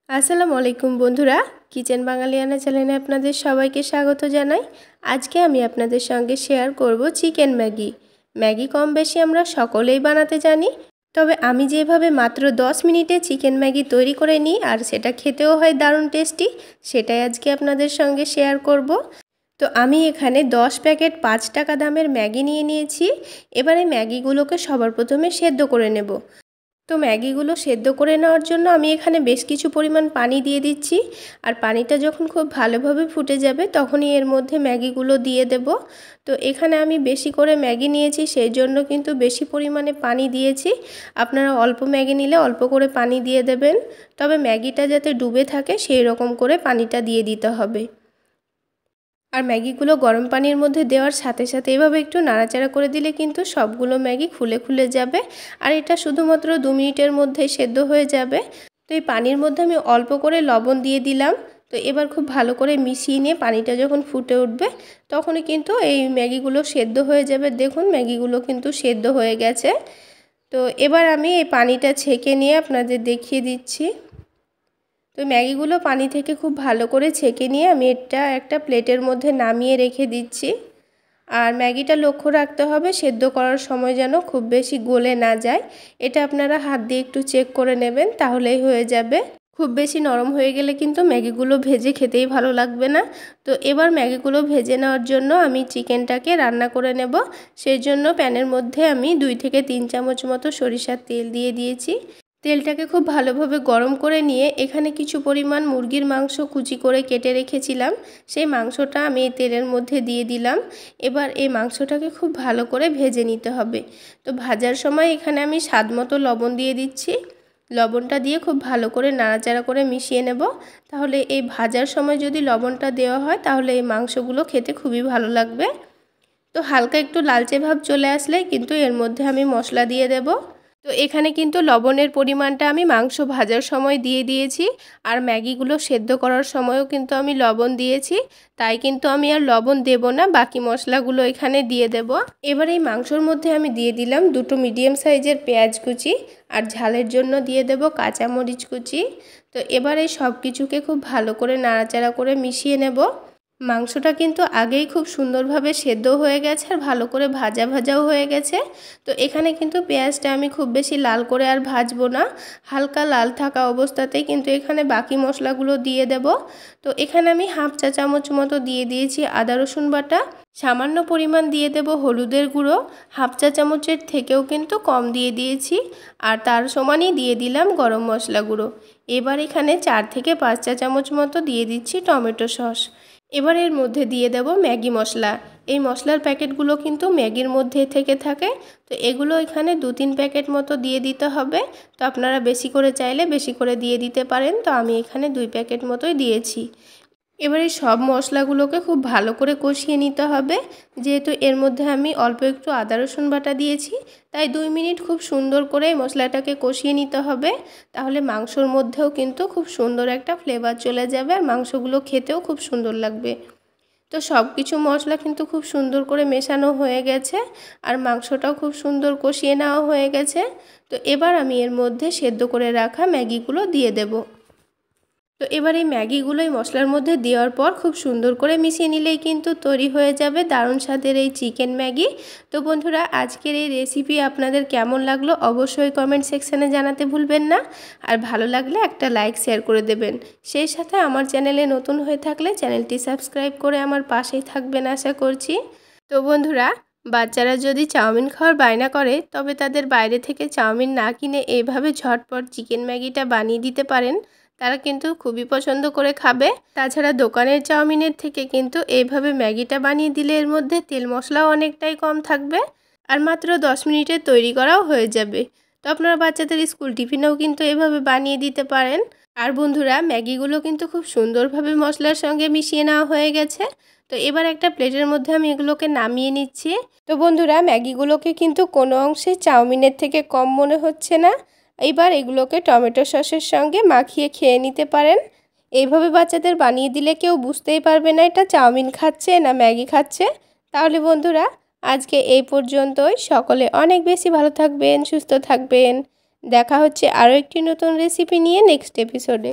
আসসালামু আলাইকুম বন্ধুরা, কিচেন বাঙালিয়ানা চ্যানেলে আপনাদের সবাইকে স্বাগত জানাই। আজকে আমি আপনাদের সঙ্গে শেয়ার করব চিকেন ম্যাগি। ম্যাগি কম বেশি আমরা সকলেই বানাতে জানি, তবে আমি যেভাবে মাত্র 10 মিনিটে চিকেন ম্যাগি তৈরি করে নিই আর সেটা খেতেও হয় দারুণ টেস্টি, সেটাই আজকে আপনাদের সঙ্গে শেয়ার করব। তো আমি এখানে 10 প্যাকেট 5 টাকা দামের ম্যাগি নিয়ে নিয়েছি। এবারে ম্যাগিগুলোকে সবার প্রথমে সেদ্ধ করে নেব। তো ম্যাগিগুলো সেদ্ধ করে নেওয়ার জন্য আমি এখানে বেশ কিছু পরিমাণ পানি দিয়ে দিচ্ছি। আর পানিটা যখন খুব ভালোভাবে ফুটে যাবে তখনই এর মধ্যে ম্যাগিগুলো দিয়ে দেব। তো এখানে আমি বেশি করে ম্যাগি নিয়েছি, সেই জন্য কিন্তু বেশি পরিমাণে পানি দিয়েছি। আপনারা অল্প ম্যাগি নিলে অল্প করে পানি দিয়ে দেবেন, তবে ম্যাগিটা যাতে ডুবে থাকে সেই রকম করে পানিটা দিয়ে দিতে হবে। আর ম্যাগিগুলো গরম পানির মধ্যে দেওয়ার সাথে সাথে এভাবে একটু নাড়াচাড়া করে দিলে কিন্তু সবগুলো ম্যাগি খুলে খুলে যাবে। আর এটা শুধুমাত্র 2 মিনিটের মধ্যেই সেদ্ধ হয়ে যাবে। তো এই পানির মধ্যে আমি অল্প করে লবণ দিয়ে দিলাম। তো এবার খুব ভালো করে মিশিয়ে নিয়ে পানিটা যখন ফুটে উঠবে তখনই কিন্তু এই ম্যাগিগুলো সেদ্ধ হয়ে যাবে। দেখুন ম্যাগিগুলো কিন্তু সেদ্ধ হয়ে গেছে। তো এবার আমি এই পানিটা ছেঁকে নিয়ে আপনাদের দেখিয়ে দিচ্ছি। তো ম্যাগিগুলো পানি থেকে খুব ভালো করে ছেঁকে নিয়ে আমি এটা একটা প্লেটের মধ্যে নামিয়ে রেখে দিচ্ছি। আর ম্যাগিটা লক্ষ্য রাখতে হবে সেদ্ধ করার সময় যেন খুব বেশি গলে না যায়। এটা আপনারা হাত দিয়ে একটু চেক করে নেবেন, তাহলেই হয়ে যাবে। খুব বেশি নরম হয়ে গেলে কিন্তু ম্যাগিগুলো ভেজে খেতেই ভালো লাগবে না। তো এবার ম্যাগিগুলো ভেজে নেওয়ার জন্য আমি চিকেনটাকে রান্না করে নেব। সেই জন্য প্যানের মধ্যে আমি 2 থেকে 3 চামচ মতো সরিষার তেল দিয়ে দিয়েছি। তেলটাকে খুব ভালোভাবে গরম করে নিয়ে এখানে কিছু পরিমাণ মুরগির মাংস কুচি করে কেটে রেখেছিলাম, সেই মাংসটা আমি এই তেলের মধ্যে দিয়ে দিলাম। এবার এই মাংসটাকে খুব ভালো করে ভেজে নিতে হবে। তো ভাজার সময় এখানে আমি স্বাদ মতো লবণ দিয়ে দিচ্ছি। লবণটা দিয়ে খুব ভালো করে নাড়াচাড়া করে মিশিয়ে নেব। তাহলে এই ভাজার সময় যদি লবণটা দেওয়া হয় তাহলে এই মাংসগুলো খেতে খুবই ভালো লাগবে। তো হালকা একটু লালচে ভাব চলে আসলে কিন্তু এর মধ্যে আমি মশলা দিয়ে দেব। তো এখানে কিন্তু লবণের পরিমাণটা আমি মাংস ভাজার সময় দিয়ে দিয়েছি, আর ম্যাগিগুলো সেদ্ধ করার সময়ও কিন্তু আমি লবণ দিয়েছি, তাই কিন্তু আমি আর লবণ দেব না, বাকি মশলাগুলো এখানে দিয়ে দেব। এবার এই মাংসর মধ্যে আমি দিয়ে দিলাম 2টো মিডিয়াম সাইজের পেঁয়াজ কুচি, আর ঝালের জন্য দিয়ে দেব কাঁচামরিচ কুচি। তো এবার এই সব কিছুকে খুব ভালো করে নাড়াচাড়া করে মিশিয়ে নেব। মাংসটা কিন্তু আগেই খুব সুন্দরভাবে সেদ্ধ হয়ে গেছে আর ভালো করে ভাজা ভাজাও হয়ে গেছে। তো এখানে কিন্তু পেঁয়াজটা আমি খুব বেশি লাল করে আর ভাজবো না, হালকা লাল থাকা অবস্থাতেই কিন্তু এখানে বাকি মশলাগুলো দিয়ে দেব। তো এখানে আমি হাফ চা চামচ মতো দিয়ে দিয়েছি আদা রসুন বাটা, সামান্য পরিমাণ দিয়ে দেব হলুদের গুঁড়ো, হাফ চা চামচের থেকেও কিন্তু কম দিয়ে দিয়েছি, আর তার সমানই দিয়ে দিলাম গরম মশলা গুঁড়ো। এবার এখানে 4 থেকে 5 চা চামচ মতো দিয়ে দিচ্ছি টমেটো সস। এবার এর মধ্যে দিয়ে দেব ম্যাগি মশলা। এই মশলার প্যাকেটগুলো কিন্তু ম্যাগির মধ্যে থেকে থাকে, তো এগুলো এখানে 2-3 প্যাকেট মতো দিয়ে দিতে হবে। তো আপনারা বেশি করে চাইলে বেশি করে দিয়ে দিতে পারেন, তো আমি এখানে 2 প্যাকেট মতোই দিয়েছি। এবার এই সব মশলাগুলোকে খুব ভালো করে কষিয়ে নিতে হবে। যেহেতু এর মধ্যে আমি অল্প একটু আদা রসুন বাটা দিয়েছি, তাই 2 মিনিট খুব সুন্দর করে এই মশলাটাকে কষিয়ে নিতে হবে। তাহলে মাংসর মধ্যেও কিন্তু খুব সুন্দর একটা ফ্লেভার চলে যাবে আর মাংসগুলো খেতেও খুব সুন্দর লাগবে। তো সব কিছু মশলা কিন্তু খুব সুন্দর করে মেশানো হয়ে গেছে, আর মাংসটাও খুব সুন্দর কষিয়ে নেওয়া হয়ে গেছে। তো এবার আমি এর মধ্যে সেদ্ধ করে রাখা ম্যাগিগুলো দিয়ে দেব। তো এবার এই ম্যাগিগুলো এই মশলার মধ্যে দেওয়ার পর খুব সুন্দর করে মিশিয়ে নিলেই কিন্তু তৈরি হয়ে যাবে দারুণ স্বাদের এই চিকেন ম্যাগি। তো বন্ধুরা, আজকের এই রেসিপি আপনাদের কেমন লাগলো অবশ্যই কমেন্ট সেকশানে জানাতে ভুলবেন না। আর ভালো লাগলে একটা লাইক শেয়ার করে দেবেন। সেই সাথে আমার চ্যানেলে নতুন হয়ে থাকলে চ্যানেলটি সাবস্ক্রাইব করে আমার পাশেই থাকবেন আশা করছি। তো বন্ধুরা, বাচ্চারা যদি চাউমিন খাওয়ার বায়না করে তবে তাদের বাইরে থেকে চাউমিন না কিনে এইভাবে ঝটপট চিকেন ম্যাগিটা বানিয়ে দিতে পারেন, তারা কিন্তু খুবই পছন্দ করে খাবে। তাছাড়া দোকানের চাউমিনের থেকে কিন্তু এইভাবে ম্যাগিটা বানিয়ে দিলে এর মধ্যে তেল মশলাও অনেকটাই কম থাকবে, আর মাত্র 10 মিনিটে তৈরি করাও হয়ে যাবে। তো আপনারা বাচ্চাদের স্কুল টিফিনেও কিন্তু এভাবে বানিয়ে দিতে পারেন। আর বন্ধুরা, ম্যাগিগুলো কিন্তু খুব সুন্দরভাবে মশলার সঙ্গে মিশিয়ে নেওয়া হয়ে গেছে। তো এবার একটা প্লেটের মধ্যে আমি এগুলোকে নামিয়ে নিচ্ছি। তো বন্ধুরা, ম্যাগিগুলোকে কিন্তু কোনো অংশে চাউমিনের থেকে কম মনে হচ্ছে না। এবার এগুলোকে টমেটো সসের সঙ্গে মাখিয়ে খেয়ে নিতে পারেন। এইভাবে বাচ্চাদের বানিয়ে দিলে কেউ বুঝতেই পারবে না এটা চাউমিন খাচ্ছে না ম্যাগি খাচ্ছে। তাহলে বন্ধুরা, আজকে এই পর্যন্তই। সকলে অনেক বেশি ভালো থাকবেন, সুস্থ থাকবেন। দেখা হচ্ছে আরও একটি নতুন রেসিপি নিয়ে নেক্সট এপিসোডে।